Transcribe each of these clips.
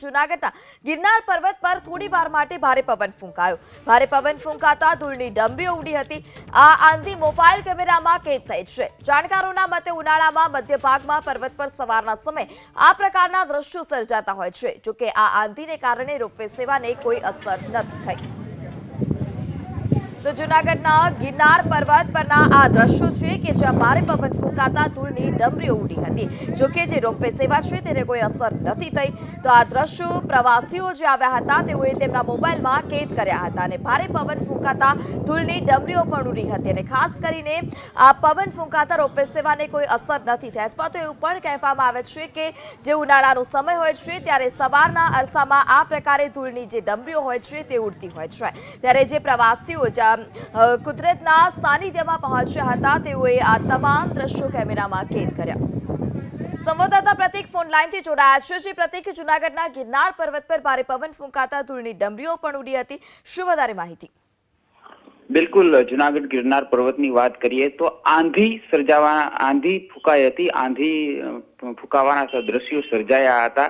જૂનાગઢના ગિરનાર પર્વત પર થોડી વાર માટે ભારે પવન ફૂંકાયો. ભારે પવન ફૂંકાતા ધૂળની ડમરીઓ ઉડી હતી. આ આંધી મોબાઈલ કેમેરામાં કેદ થઈ છે. જાણકારોના મતે ઉનાળામાં મધ્ય ભાગમાં પર્વત પર સવારના સમયે આ પ્રકારના દ્રશ્યો સર્જાતા હોય છે. જોકે આ આંધીને કારણે રોપવે સેવાને કોઈ અસર નથી થઈ. તો જૂનાગઢના ગિરનાર પર્વત પરના આ દ્રશ્યો છે કે જ્યાં ભારે પવન ફૂંકાતા ધૂળની ડમરીઓ ઉડી હતી. જોકે જે રોપવે સેવા છે તેને કોઈ અસર નથી થઈ. તો આ દ્રશ્યો પ્રવાસીઓ જે આવ્યા હતા તેઓએ તેમના મોબાઈલમાં કેદ કર્યા હતા અને ભારે પવન ફૂંકાતા ધૂળની ડમરીઓ પણ ઉડી હતી અને ખાસ કરીને આ પવન ફૂંકાતા રોપવે સેવાને કોઈ અસર નથી થઈ. અથવા તો એવું પણ કહેવામાં આવે છે કે જે ઉનાળાનો સમય હોય છે ત્યારે સવારના અરસામાં આ પ્રકારે ધૂળની જે ડમરીઓ હોય છે તે ઉડતી હોય છે. ત્યારે જે પ્રવાસીઓ કુદરતના સાનિધ્યમાં પહોંચ્યા હતા તેઓએ આ તમામ દ્રશ્યો કેમેરામાં કેદ કર્યા. સંવાદદાતા પ્રતિક ફોન લાઈનથી જોડાયા છે. જે પ્રતિક, જૂનાગઢના ગિરનાર પર્વત પર ભારે પવન ફૂંકાતા ધૂળની ડમરીઓ પણ ઉડી હતી. શું વધારે માહિતી? બિલકુલ, જૂનાગઢ ગિરનાર પર્વતની વાત કરીએ તો આંધી ફૂંકાઈ હતી. આંધી ફૂંકાવાના દ્રશ્યો સર્જાયા હતા.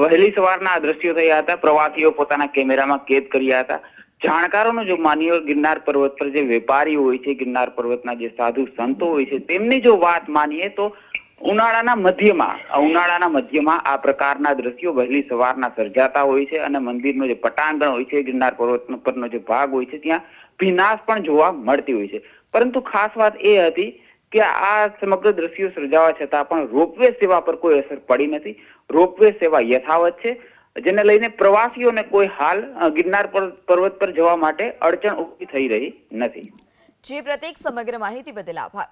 વહેલી સવારના આ દ્રશ્યો થયા હતા. પ્રવાસીઓ પોતાના કેમેરામાં કેદ કર્યા હતા. જાણકારોનું જો માનીએ, ગિરનાર પર્વત પર જે વેપારીઓ હોય છે, ગિરનાર પર્વતના જે સાધુ સંતો હોય છે, તેમની જો વાત માનીએ તો ઉનાળાના મધ્યમાં આ પ્રકારના દ્રશ્યો વહેલી સવારના સર્જાતા હોય છે અને મંદિરનો જે પટાંગણ હોય છે, ગિરનાર પર્વત પરનો જે ભાગ હોય છે, ત્યાં ભીનાશ પણ જોવા મળતી હોય છે. પરંતુ ખાસ વાત એ હતી કે આ સમગ્ર દ્રશ્યો સર્જાવા છતાં પણ રોપવે સેવા પર કોઈ અસર પડી નથી. રોપવે સેવા યથાવત છે, જેને લઈને પ્રવાસીઓને કોઈ હાલ ગિરનાર પર્વત પર જવા માટે અડચણ ઊભી થઈ રહી નથી. જે પ્રતિક, સમગ્ર માહિતી બદલ આભાર.